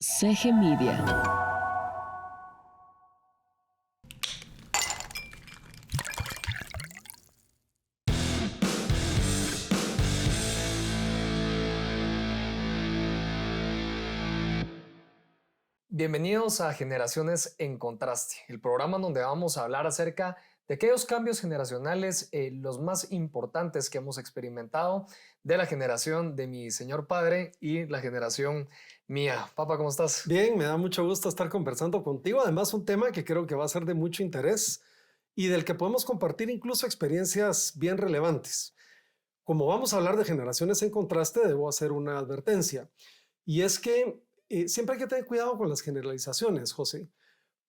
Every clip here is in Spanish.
CG Media. Bienvenidos a Generaciones en Contraste, el programa donde vamos a hablar acerca de aquellos cambios generacionales, los más importantes que hemos experimentado de la generación de mi señor padre y la generación mía. Papá, ¿cómo estás? Bien, me da mucho gusto estar conversando contigo. Además, un tema que creo que va a ser de mucho interés y del que podemos compartir incluso experiencias bien relevantes. Como vamos a hablar de generaciones en contraste, debo hacer una advertencia. Y es que siempre hay que tener cuidado con las generalizaciones, José,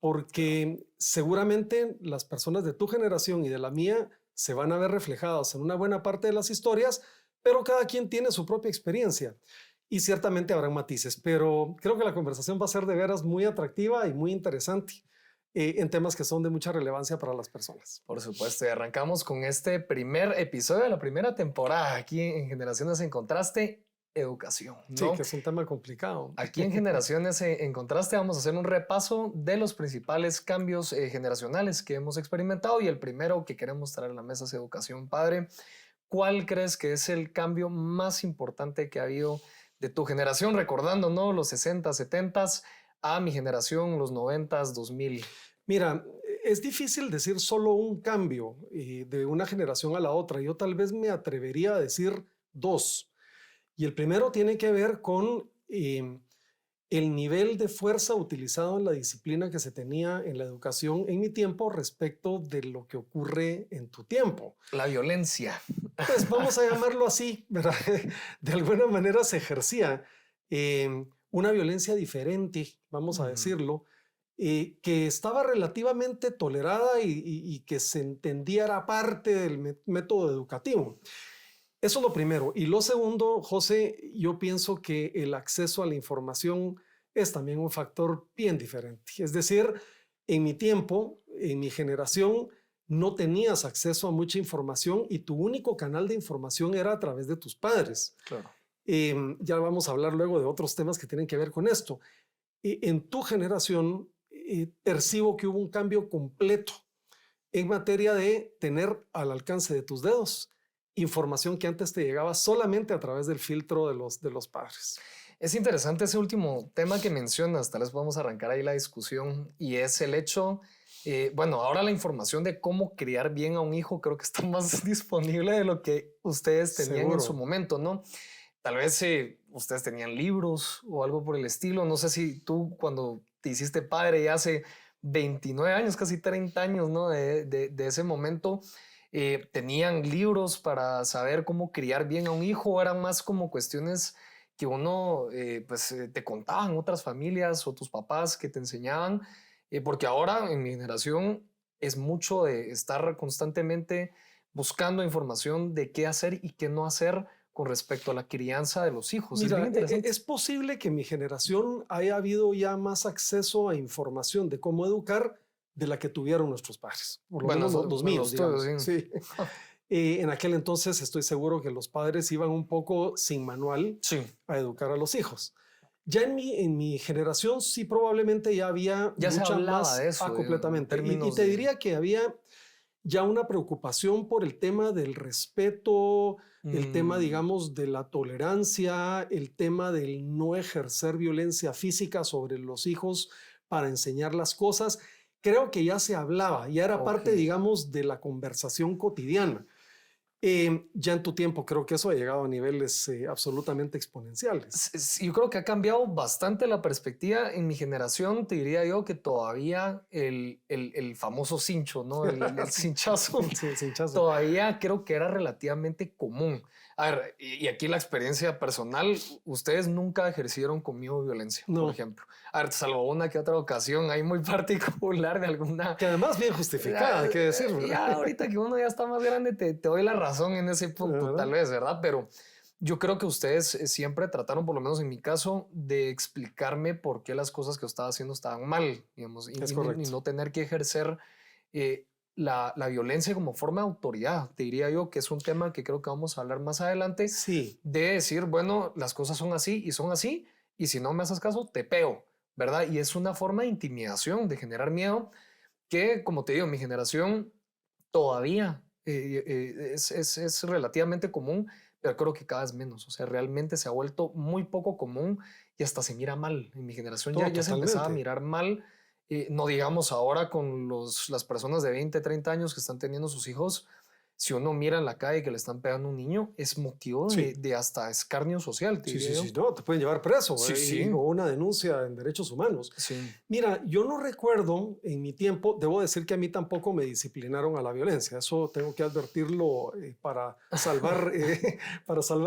porque seguramente las personas de tu generación y de la mía se van a ver reflejadas en una buena parte de las historias, pero cada quien tiene su propia experiencia y ciertamente habrá matices, pero creo que la conversación va a ser de veras muy atractiva y muy interesante en temas que son de mucha relevancia para las personas. Por supuesto, y arrancamos con este primer episodio de la primera temporada aquí en Generaciones en Contraste, educación, ¿no? Sí, que es un tema complicado. Aquí en Generaciones en Contraste vamos a hacer un repaso de los principales cambios generacionales que hemos experimentado y el primero que queremos traer a la mesa es educación. Padre, ¿cuál crees que es el cambio más importante que ha habido de tu generación, recordando, ¿no?, los 60, 70 a mi generación, los 90, 2000? Mira, es difícil decir solo un cambio de una generación a la otra. Yo tal vez me atrevería a decir dos. Y el primero tiene que ver con el nivel de fuerza utilizado en la disciplina que se tenía en la educación en mi tiempo respecto de lo que ocurre en tu tiempo. La violencia. Pues vamos a llamarlo así, ¿verdad? De alguna manera se ejercía una violencia diferente, vamos a decirlo, que estaba relativamente tolerada y que se entendía era parte del método educativo. Eso es lo primero. Y lo segundo, José, yo pienso que el acceso a la información es también un factor bien diferente. Es decir, en mi tiempo, en mi generación, no tenías acceso a mucha información y tu único canal de información era a través de tus padres. Claro. Ya vamos a hablar luego de otros temas que tienen que ver con esto. En tu generación, percibo que hubo un cambio completo en materia de tener al alcance de tus dedos información que antes te llegaba solamente a través del filtro de los padres. Es interesante ese último tema que mencionas, tal vez podemos arrancar ahí la discusión, y es el hecho, bueno, ahora la información de cómo criar bien a un hijo creo que está más disponible de lo que ustedes tenían Seguro. en su momento, ¿no? Tal vez ustedes tenían libros o algo por el estilo, no sé si tú cuando te hiciste padre ya hace 29 años, casi 30 años, ¿no?, de ese momento, tenían libros para saber cómo criar bien a un hijo, o eran más como cuestiones que uno te contaban otras familias o tus papás que te enseñaban, porque ahora en mi generación es mucho de estar constantemente buscando información de qué hacer y qué no hacer con respecto a la crianza de los hijos. Mira, es bien interesante. es posible que en mi generación haya habido ya más acceso a información de cómo educar de la que tuvieron nuestros padres, por lo menos los míos, digamos. Sí. En aquel entonces estoy seguro que los padres iban un poco sin manual a educar a los hijos. Ya en mi generación sí probablemente ya había ya mucha se hablaba más de eso, completamente. Y te diría que había ya una preocupación por el tema del respeto, el tema, digamos, de la tolerancia, el tema del no ejercer violencia física sobre los hijos para enseñar las cosas. Creo que ya se hablaba, ya era parte, digamos, de la conversación cotidiana. Ya en tu tiempo creo que eso ha llegado a niveles absolutamente exponenciales. Yo creo que ha cambiado bastante la perspectiva. En mi generación te diría yo que todavía el famoso cincho, ¿no?, el cinchazo, Sí, el cinchazo, todavía creo que era relativamente común. A ver, y aquí la experiencia personal, ustedes nunca ejercieron conmigo violencia, no, por ejemplo. A ver, salvo una que otra ocasión ahí muy particular de alguna... Que además bien justificada, hay que decirlo. Ya ahorita que uno ya está más grande te doy la razón en ese punto, tal vez, ¿verdad? Pero yo creo que ustedes siempre trataron, por lo menos en mi caso, de explicarme por qué las cosas que yo estaba haciendo estaban mal, digamos, y no tener que ejercer la violencia como forma de autoridad. Te diría yo que es un tema que creo que vamos a hablar más adelante. Sí. De decir, bueno, las cosas son así y son así, y si no me haces caso, te pego, ¿verdad? Y es una forma de intimidación, de generar miedo, que, como te digo, mi generación todavía es relativamente común, pero creo que cada vez menos. O sea, realmente se ha vuelto muy poco común y hasta se mira mal. En mi generación No, ya se empezaba a totalmente. mirar mal. No digamos ahora con las personas de 20, 30 años que están teniendo sus hijos. Si uno mira en la calle que le están pegando a un niño, es motivo Sí. de hasta escarnio social, te Sí, diría sí, yo. sí, no, te pueden llevar preso Sí, sí, o una denuncia en derechos humanos. sí. Mira, yo no recuerdo en mi tiempo, debo decir que a mí tampoco me disciplinaron a la violencia, eso tengo que advertirlo para salvar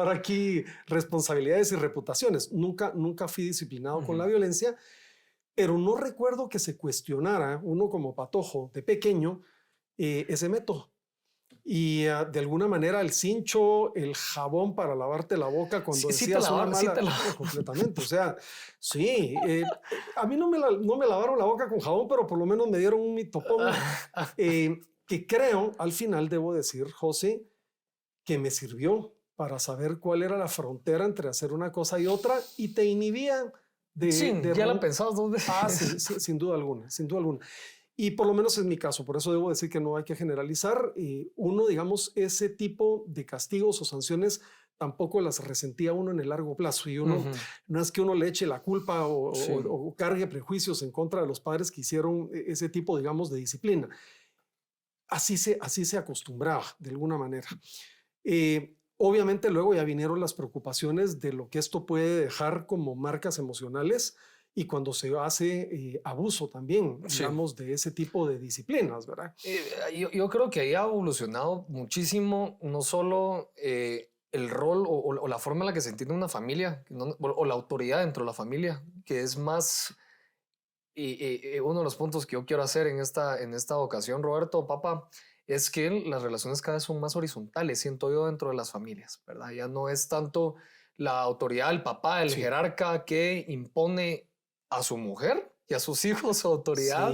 aquí responsabilidades y reputaciones. Nunca fui disciplinado con la Ujú. violencia, pero no recuerdo que se cuestionara uno como patojo de pequeño ese método. Y de alguna manera el cincho, el jabón para lavarte la boca cuando Sí, decías una sí te mala, la... completamente. O sea, sí, a mí no me lavaron la boca con jabón, pero por lo menos me dieron un mitopón que creo, al final debo decir, José, que me sirvió para saber cuál era la frontera entre hacer una cosa y otra y te inhibía Sí, de ya la pensabas dos veces. sin duda alguna, sin duda alguna. Y por lo menos es mi caso, por eso debo decir que no hay que generalizar. Uno, digamos, ese tipo de castigos o sanciones tampoco las resentía uno en el largo plazo. Y uno, Ujú. no es que uno le eche la culpa Sí. o cargue prejuicios en contra de los padres que hicieron ese tipo, digamos, de disciplina. Así se acostumbraba de alguna manera. Obviamente luego ya vinieron las preocupaciones de lo que esto puede dejar como marcas emocionales y cuando se hace abuso también, Sí. digamos, de ese tipo de disciplinas, ¿verdad? Yo creo que ahí ha evolucionado muchísimo, no solo el rol o la forma en la que se entiende una familia, o la autoridad dentro de la familia, que es más uno de los puntos que yo quiero hacer en esta ocasión, Roberto, papá, es que las relaciones cada vez son más horizontales, siento yo, dentro de las familias, ¿verdad? Ya no es tanto la autoridad del papá, el Sí, jerarca que impone a su mujer y a sus hijos su autoridad,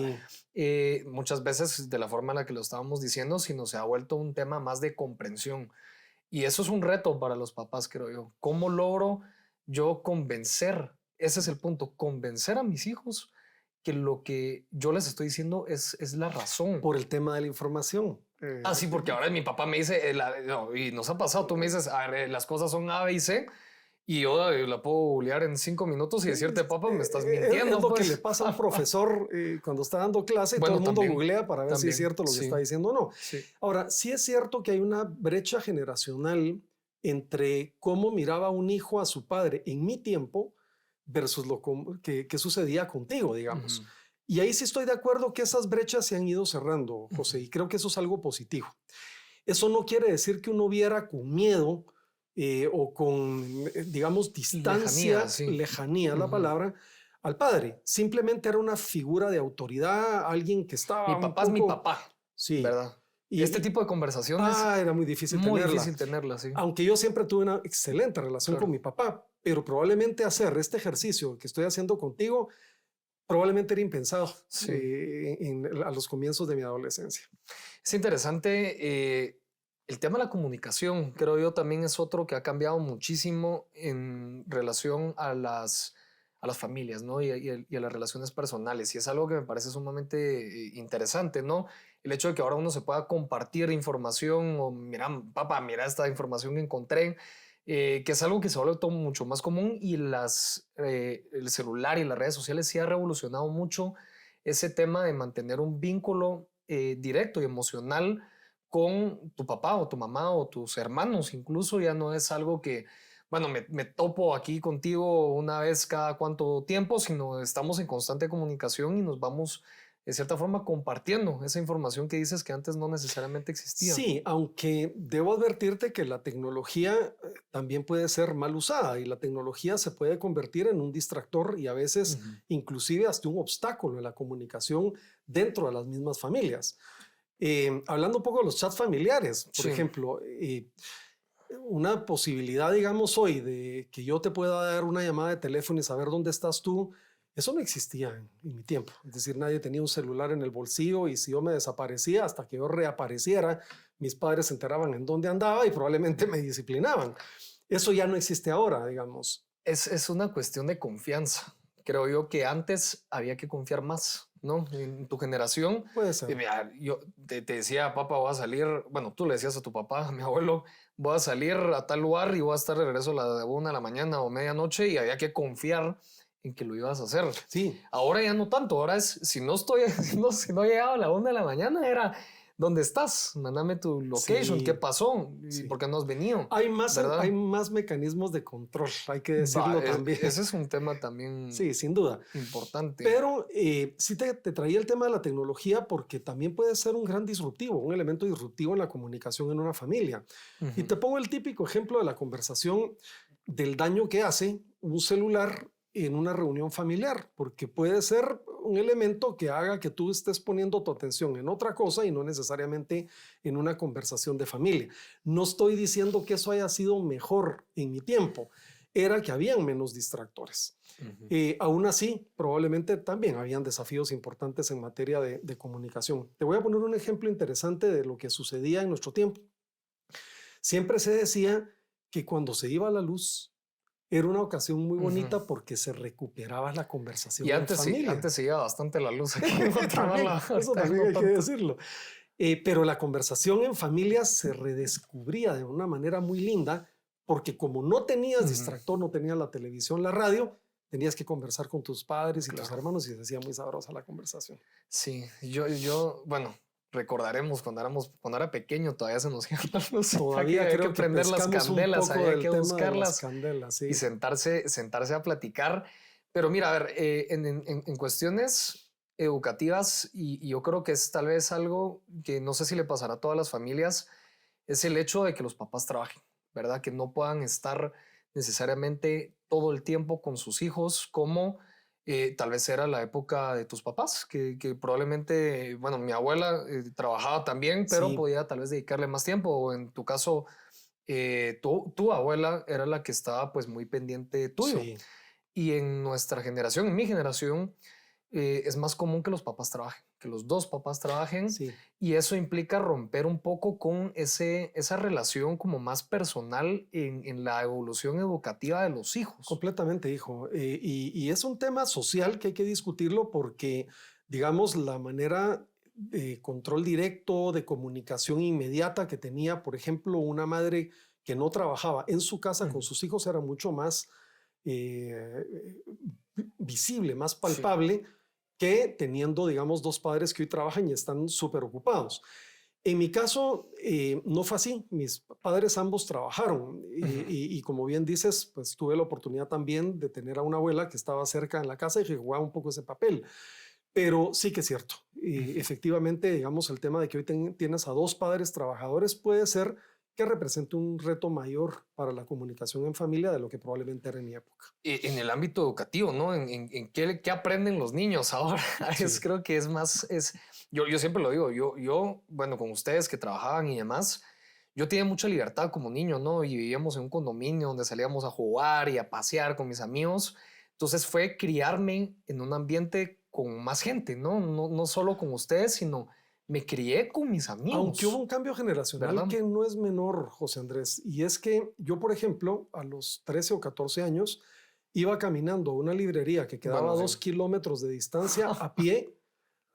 sí, muchas veces de la forma en la que lo estábamos diciendo, sino se ha vuelto un tema más de comprensión. Y eso es un reto para los papás, creo yo. ¿Cómo logro yo convencer? Ese es el punto, convencer a mis hijos que lo que yo les estoy diciendo es la razón. por el tema de la información. Ah, sí, porque ahora mi papá me dice, no, y nos ha pasado, tú me dices, a ver, las cosas son A, B y C, y yo la puedo googlear en 5 minutos y decirte, papá, me estás Es mintiendo, lo que le pues. pasa a un profesor cuando está dando clase y todo Bueno, el mundo googlea para ver si es también, cierto lo que está sí, diciendo o no. sí. Ahora, sí es cierto que hay una brecha generacional entre cómo miraba un hijo a su padre en mi tiempo versus que sucedía contigo, digamos. Ujú, Y ahí sí estoy de acuerdo que esas brechas se han ido cerrando, José, ujú. y creo que eso es algo positivo. Eso no quiere decir que uno viera con miedo o con, digamos, Lejanía, distancia, sí. lejanía la Ujú. palabra, al padre. Simplemente era una figura de autoridad, alguien que Mi estaba un papá es mi poco, papá, sí, ¿verdad? Este y tipo de conversaciones, era muy difícil muy tenerla. difícil tenerla, sí. Aunque yo siempre tuve una excelente relación con Claro. mi papá, pero probablemente hacer este ejercicio que estoy haciendo contigo, probablemente era impensado Sí. a los comienzos de mi adolescencia. Es interesante. El tema de la comunicación, creo yo, también es otro que ha cambiado muchísimo en relación a las familias, ¿no? Y a las relaciones personales. Y es algo que me parece sumamente interesante, ¿no? El hecho de que ahora uno se pueda compartir información o, mira, papá, mira esta información que encontré, que es algo que se ha vuelto mucho más común y el celular y las redes sociales sí ha revolucionado mucho ese tema de mantener un vínculo directo y emocional con tu papá o tu mamá o tus hermanos. Incluso ya no es algo que, bueno, me topo aquí contigo una vez cada cuánto tiempo, sino estamos en constante comunicación y nos vamos, de cierta forma, compartiendo esa información que dices que antes no necesariamente existía. Sí, aunque debo advertirte que la tecnología también puede ser mal usada y la tecnología se puede convertir en un distractor y a veces Ujú. inclusive hasta un obstáculo en la comunicación dentro de las mismas familias. Hablando un poco de los chats familiares, por Sí, ejemplo, una posibilidad, digamos, hoy de que yo te pueda dar una llamada de teléfono y saber dónde estás tú, eso no existía en mi tiempo. Es decir, nadie tenía un celular en el bolsillo y si yo me desaparecía hasta que yo reapareciera, mis padres se enteraban en dónde andaba y probablemente me disciplinaban. Eso ya no existe ahora, digamos. Es una cuestión de confianza. Creo yo que antes había que confiar más, ¿no? En tu generación, Puede ser. mira, yo te decía, papá, voy a salir, bueno, tú le decías a tu papá, a mi abuelo, voy a salir a tal lugar y voy a estar de regreso a la 1 de la mañana o medianoche y había que confiar en que lo ibas a hacer. Sí, Ahora ya no tanto, ahora es, si no estoy, si no he llegado a la 1 de la mañana, era, ¿dónde estás? Mándame tu location, ¿qué sí, pasó? ¿Y sí. por qué no has venido? Hay ¿Verdad? más mecanismos de control, hay que Va, decirlo también. ese es un tema también Sí, sin duda. importante. Pero sí te traía el tema de la tecnología porque también puede ser un gran disruptivo, un elemento disruptivo en la comunicación en una familia. Y Ujú. te pongo el típico ejemplo de la conversación del daño que hace un celular en una reunión familiar, porque puede ser un elemento que haga que tú estés poniendo tu atención en otra cosa y no necesariamente en una conversación de familia. No estoy diciendo que eso haya sido mejor en mi tiempo, era que habían menos distractores. Ujú. Aún así, probablemente también habían desafíos importantes en materia de comunicación. Te voy a poner un ejemplo interesante de lo que sucedía en nuestro tiempo. Siempre se decía que cuando se iba la luz era una ocasión muy Ujú. bonita porque se recuperaba la Y conversación en antes sí, familia. antes se iba bastante la luz aquí en Guatemala, Eso ahorita también no hay que tanto. decirlo. Pero la conversación en familia se redescubría de una manera muy linda porque como no tenías Ujú. distractor, no tenías la televisión, la radio, tenías que conversar con tus padres y tus Claro. hermanos y se hacía muy sabrosa la conversación. Sí, bueno, recordaremos cuando era pequeño, todavía se nos iba la luz. Todavía Había que creo que prender las pescamos un candelas, poco había del que tema de las buscarlas candelas, y sí. sentarse a platicar. Pero mira, a ver, en cuestiones educativas, y yo creo que es tal vez algo que no sé si le pasará a todas las familias, es el hecho de que los papás trabajen, ¿verdad? Que no puedan estar necesariamente todo el tiempo con sus hijos, como tal vez era la época de tus papás, que probablemente, bueno, mi abuela trabajaba también, pero Sí, podía tal vez dedicarle más tiempo, o en tu caso, tu abuela era la que estaba pues muy pendiente tuyo. sí, Y en nuestra generación, en mi generación, es más común que los papás trabajen, que los dos papás trabajen, sí. y eso implica romper un poco con esa relación como más personal en la evolución educativa de los hijos. Completamente, hijo. Y es un tema social que hay que discutirlo porque, digamos, la manera de control directo, de comunicación inmediata que tenía, por ejemplo, una madre que no trabajaba en su casa con Ujú. sus hijos era mucho más eh, visible, más Sí. palpable que teniendo, digamos, dos padres que hoy trabajan y están súper ocupados. En mi caso, no fue así. Mis padres ambos trabajaron Ujú. y como bien dices, pues tuve la oportunidad también de tener a una abuela que estaba cerca en la casa y que jugaba un poco ese papel. Pero sí que es cierto. Ujú. Efectivamente, digamos, el tema de que hoy tienes a dos padres trabajadores puede ser que represente un reto mayor para la comunicación en familia de lo que probablemente era en mi época. En el ámbito educativo, ¿no? En qué aprenden los niños ahora. Sí, Creo que es más, yo siempre lo digo, bueno, con ustedes que trabajaban y demás, yo tenía mucha libertad como niño, ¿no? Y vivíamos en un condominio donde salíamos a jugar y a pasear con mis amigos. Entonces fue criarme en un ambiente con más gente, ¿no? No solo con ustedes, sino me crié con mis aunque hubo amigos, un cambio generacional ¿verdad? que no es menor, José Andrés, y es que yo, por ejemplo, a los 13 o 14 años, iba caminando a una librería que quedaba Bueno, a sí. 2 kilómetros de distancia a pie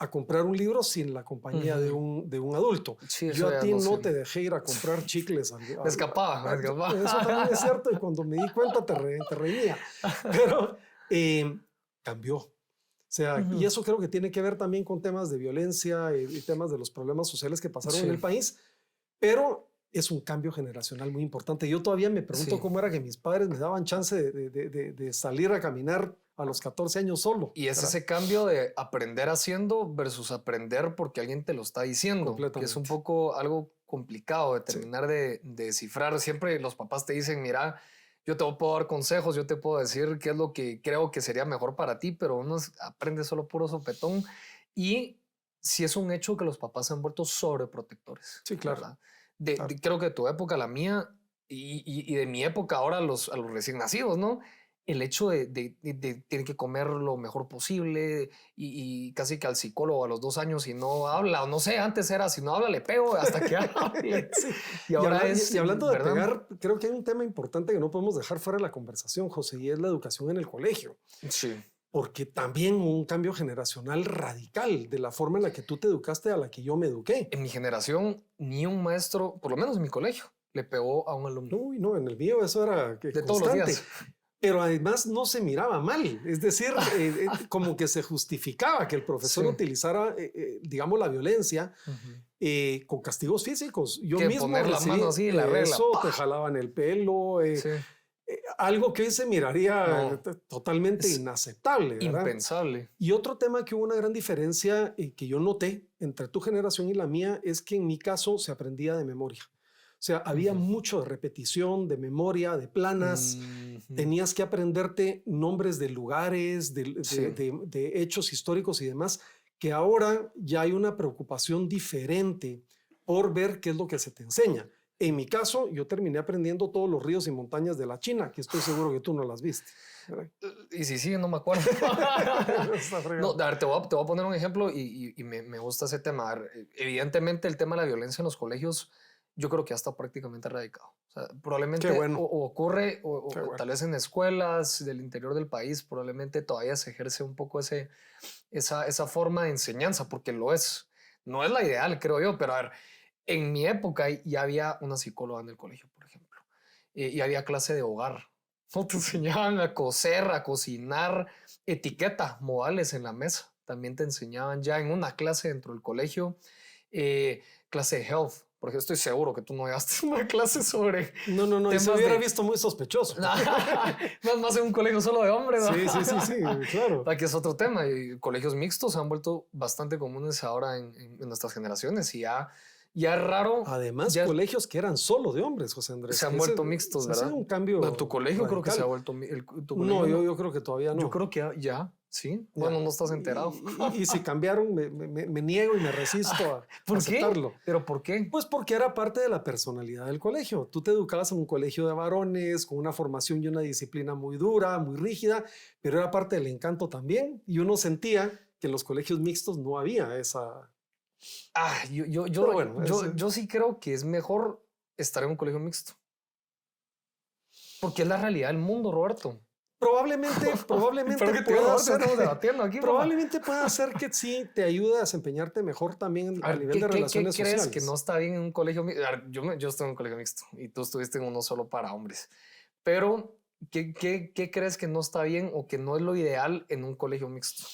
a comprar un libro sin la compañía Ujú. de un adulto. Sí, Yo eso a ya ti no sé. no te dejé ir a comprar chicles. Me escapaba, me Eso también es escapaba. cierto y cuando me di cuenta te reñía, pero eh, cambió. O sea, y Ujú. eso creo que tiene que ver también con temas de violencia y temas de los problemas sociales que pasaron en Sí, el país, pero es un cambio generacional muy importante. Yo todavía me pregunto sí. cómo era que mis padres me daban chance de salir a caminar a los 14 años solo, Y es ¿verdad? ese cambio de aprender haciendo versus aprender porque alguien te lo está diciendo, que es un Completamente. poco algo complicado de Sí, terminar de descifrar. Siempre los papás te dicen, mira, yo te puedo dar consejos, yo te puedo decir qué es lo que creo que sería mejor para ti, pero uno aprende solo puro sopetón. Y sí es un hecho que los papás se han vuelto sobreprotectores, sí, claro, ¿verdad? claro. Creo que de tu época, la mía, y de mi época ahora a los recién nacidos, ¿no? el hecho de tiene que comer lo mejor posible y casi que al psicólogo a los 2 años si no habla, o no sé, antes era si no habla le pego hasta que hable. Sí. Y ahora y hablando de ¿verdad? pegar, creo que hay un tema importante que no podemos dejar fuera de la conversación, José, y es la educación en el colegio. Sí. Porque también hubo un cambio generacional radical de la forma en la que tú te educaste a la que yo me eduqué. En mi generación, ni un maestro, por lo menos en mi colegio, le pegó a un alumno. Uy, no, en el mío eso era De constante. todos los días. Pero además no se miraba mal, es decir, como que se justificaba que el profesor Sí. utilizara, digamos, la violencia con castigos físicos. Yo Que mismo poner la recibí mano así, la regla, eso, ¡pah! te jalaban el pelo, Sí. algo que hoy se miraría No, totalmente es inaceptable, ¿verdad? impensable. Y otro tema que hubo una gran diferencia que yo noté entre tu generación y la mía es que en mi caso se aprendía de memoria. O sea, había Ujú. mucho de repetición, de memoria, de planas. Ujú. Tenías que aprenderte nombres de lugares, Sí. de hechos históricos y demás, que ahora ya hay una preocupación diferente por ver qué es lo que se te enseña. En mi caso, yo terminé aprendiendo todos los ríos y montañas de la China, que estoy seguro que tú no las viste. Y si sí, no me acuerdo. Está fregado. No, a ver, te voy a poner un ejemplo y me gusta ese tema. A ver, evidentemente el tema de la violencia en los colegios yo creo que ya está prácticamente erradicado. O sea, probablemente Qué bueno. o ocurre o Qué bueno. tal vez en escuelas del interior del país probablemente todavía se ejerce un poco esa forma de enseñanza, porque lo es. No es la ideal, creo yo, pero a ver, en mi época ya había una psicóloga en el colegio, por ejemplo, y había clase de hogar. No te enseñaban a coser, a cocinar, etiqueta, modales en la mesa. También te enseñaban ya en una clase dentro del colegio, clase de health, porque estoy seguro que tú no llevaste una clase sobre No, y se temas hubiera de... visto muy sospechoso. Más en un colegio solo de hombres, ¿no? Sí, claro. Aquí es otro tema. Y colegios mixtos se han vuelto bastante comunes ahora en nuestras generaciones y ya es raro. Además, Ya colegios que eran solo de hombres, José Andrés. se han que vuelto mixtos, ese ha ¿verdad? sido un cambio Bueno, tu colegio creo que se ha radical. vuelto... tu No, colegio yo creo que todavía no. Yo creo que ya, sí. Ya. Bueno, no estás enterado. Y si cambiaron, me niego y me resisto a ¿Por aceptarlo. qué? ¿Pero por qué? Pues porque era parte de la personalidad del colegio. Tú te educabas en un colegio de varones, con una formación y una disciplina muy dura, muy rígida, pero era parte del encanto también. Y uno sentía que en los colegios mixtos no había esa... Pero bueno, yo sí creo que es mejor estar en un colegio mixto. Porque es la realidad del mundo, Roberto. Probablemente Pero que pueda ser, estamos debatiendo aquí, probablemente pueda ser que sí te ayude a desempeñarte mejor también a nivel de relaciones ¿qué crees sociales. que no está bien en un colegio mixto? Yo estoy en un colegio mixto y tú estuviste en uno solo para hombres. Pero, ¿qué crees que no está bien o que no es lo ideal en un colegio mixto?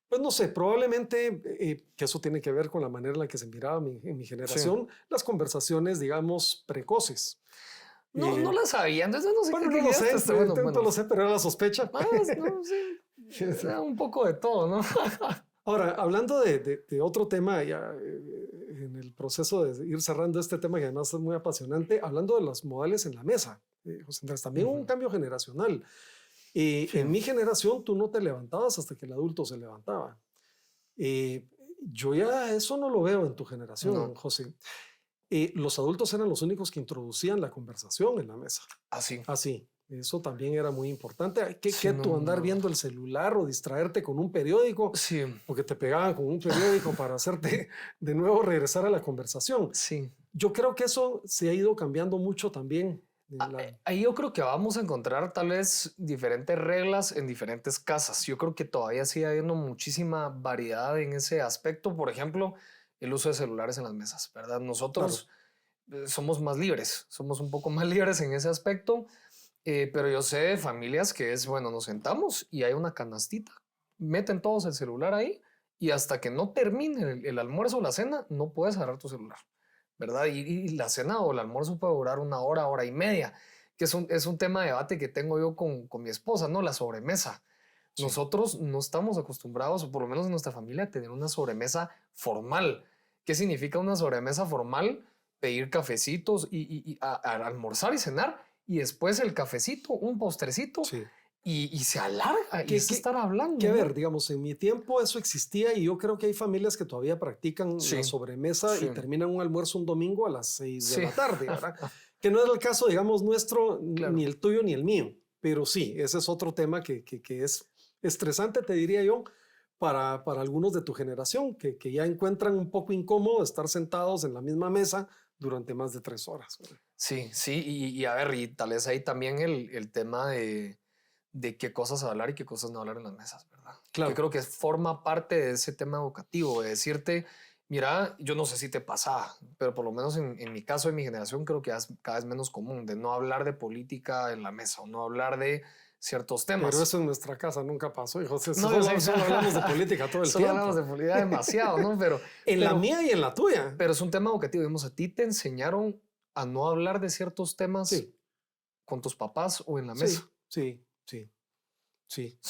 Pues no sé, probablemente que eso tiene que ver con la manera en la que se miraba en mi generación, las conversaciones, digamos, precoces. No la sabía, entonces no sé Bueno, qué no lo sé, guiaste, bueno, no lo sé, pero era la sospecha. Más, no, sí. O sea, un poco de todo, ¿no? Ahora, hablando de otro tema, ya en el proceso de ir cerrando este tema que además es muy apasionante, hablando de los modales en la mesa, José Andrés, también hubo un cambio generacional. Sí. En mi generación tú no te levantabas hasta que el adulto se levantaba. Yo ya eso no lo veo en tu generación, No. José. Los adultos eran los únicos que introducían la conversación en la mesa. Así. Así, eso también era muy importante. ¿Qué Sí, tú andar viendo el celular o distraerte con un periódico? Sí, Porque te pegaban con un periódico para hacerte de nuevo regresar a la conversación. sí. Yo creo que eso se ha ido cambiando mucho también. Ahí yo creo que vamos a encontrar tal vez diferentes reglas en diferentes casas. Yo creo que todavía sigue habiendo muchísima variedad en ese aspecto. Por ejemplo, el uso de celulares en las mesas, ¿verdad? Nosotros somos más libres, somos un poco más libres en ese aspecto, pero yo sé de familias que es, bueno, nos sentamos y hay una canastita, meten todos el celular ahí y hasta que no termine el almuerzo o la cena, no puedes agarrar tu celular, ¿verdad? Y la cena o el almuerzo puede durar 1 hora, hora y media, que es un tema de debate que tengo yo con mi esposa, ¿no? La sobremesa. Sí. Nosotros no estamos acostumbrados, o por lo menos en nuestra familia, a tener una sobremesa formal. ¿Qué significa una sobremesa formal? Pedir cafecitos y a almorzar y cenar, y después el cafecito, un postrecito, sí. y se alarga, y es estar hablando. Que, ¿no? A ver, digamos, en mi tiempo eso existía y yo creo que hay familias que todavía practican la sobremesa y terminan un almuerzo un domingo a las 6 de la tarde, ¿verdad? Que no es el caso, digamos, nuestro, claro. Ni el tuyo ni el mío. Pero sí, ese es otro tema que es estresante, te diría yo, para algunos de tu generación, que ya encuentran un poco incómodo estar sentados en la misma mesa durante más de 3 horas. Sí, sí, y a ver, y tal vez ahí también el tema de qué cosas hablar y qué cosas no hablar en las mesas, ¿verdad? Claro. Yo creo que forma parte de ese tema educativo, de decirte, mira, yo no sé si te pasa, pero por lo menos en mi caso, en mi generación, creo que es cada vez menos común de no hablar de política en la mesa o no hablar de ciertos temas. Pero eso en nuestra casa nunca pasó, hijo. No, Solo hablamos de política todo el solo tiempo. hablamos de política demasiado, ¿no? En la mía y en la tuya. Pero es un tema educativo. Digamos, a ti te enseñaron a no hablar de ciertos temas Sí. con tus papás o en la mesa. Sí.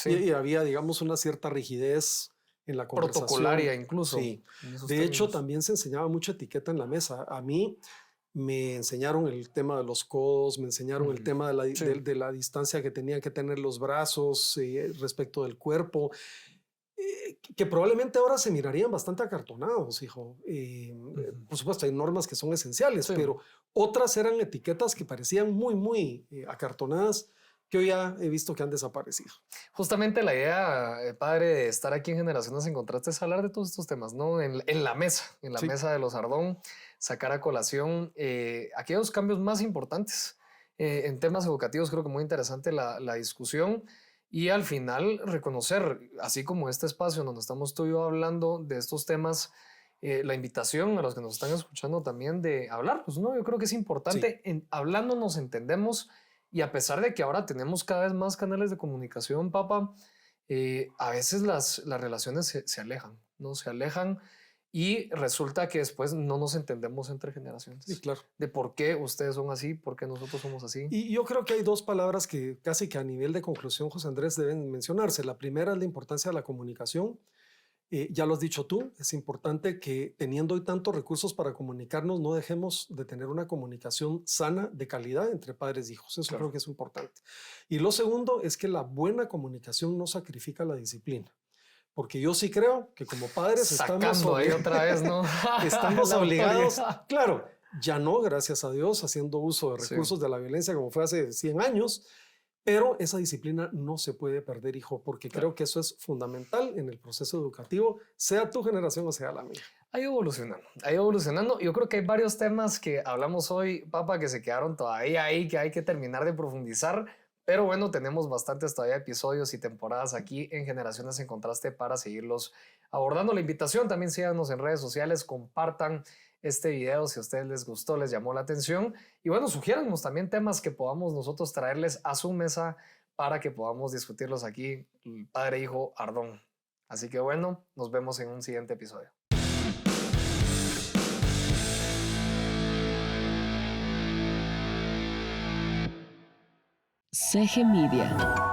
Y había, digamos, una cierta rigidez en la conversación. Protocolaria incluso. Sí. De hecho, también se enseñaba mucha etiqueta en la mesa. A mí me enseñaron el tema de los codos, me enseñaron el tema de la distancia que tenían que tener los brazos respecto del cuerpo, que probablemente ahora se mirarían bastante acartonados, hijo. Por supuesto, hay normas que son esenciales, pero otras eran etiquetas que parecían muy acartonadas, que hoy ya he visto que han desaparecido. Justamente la idea, padre, de estar aquí en Generaciones en Contraste es hablar de todos estos temas, ¿no? En la mesa, mesa de los Ardón, sacar a colación aquellos cambios más importantes. En temas educativos creo que muy interesante la discusión y al final reconocer, así como este espacio donde estamos tú y yo hablando de estos temas, la invitación a los que nos están escuchando también de hablarlos, ¿no? Yo creo que es importante, hablando nos entendemos. Y a pesar de que ahora tenemos cada vez más canales de comunicación, papá, a veces las relaciones se alejan, ¿no? Se alejan y resulta que después no nos entendemos entre generaciones. Sí, claro. De por qué ustedes son así, por qué nosotros somos así. Y yo creo que hay 2 palabras que casi que a nivel de conclusión, José Andrés, deben mencionarse. La primera es la importancia de la comunicación. Ya lo has dicho tú, es importante que teniendo hoy tantos recursos para comunicarnos, no dejemos de tener una comunicación sana, de calidad entre padres e hijos. Eso creo que es importante. Y lo segundo es que la buena comunicación no sacrifica la disciplina. Porque yo sí creo que como padres estamos obligados, claro, ya no, gracias a Dios, haciendo uso de recursos de la violencia como fue hace 100 años, pero esa disciplina no se puede perder, hijo, porque creo que eso es fundamental en el proceso educativo, sea tu generación o sea la mía. Ha ido evolucionando. Yo creo que hay varios temas que hablamos hoy, papá, que se quedaron todavía ahí, que hay que terminar de profundizar. Pero bueno, tenemos bastantes todavía episodios y temporadas aquí en Generaciones en Contraste para seguirlos abordando. La invitación también síganos en redes sociales, compartan este video si a ustedes les gustó, les llamó la atención. Y bueno, sugiérannos también temas que podamos nosotros traerles a su mesa para que podamos discutirlos aquí, padre e hijo Ardón. Así que bueno, nos vemos en un siguiente episodio. CG Media.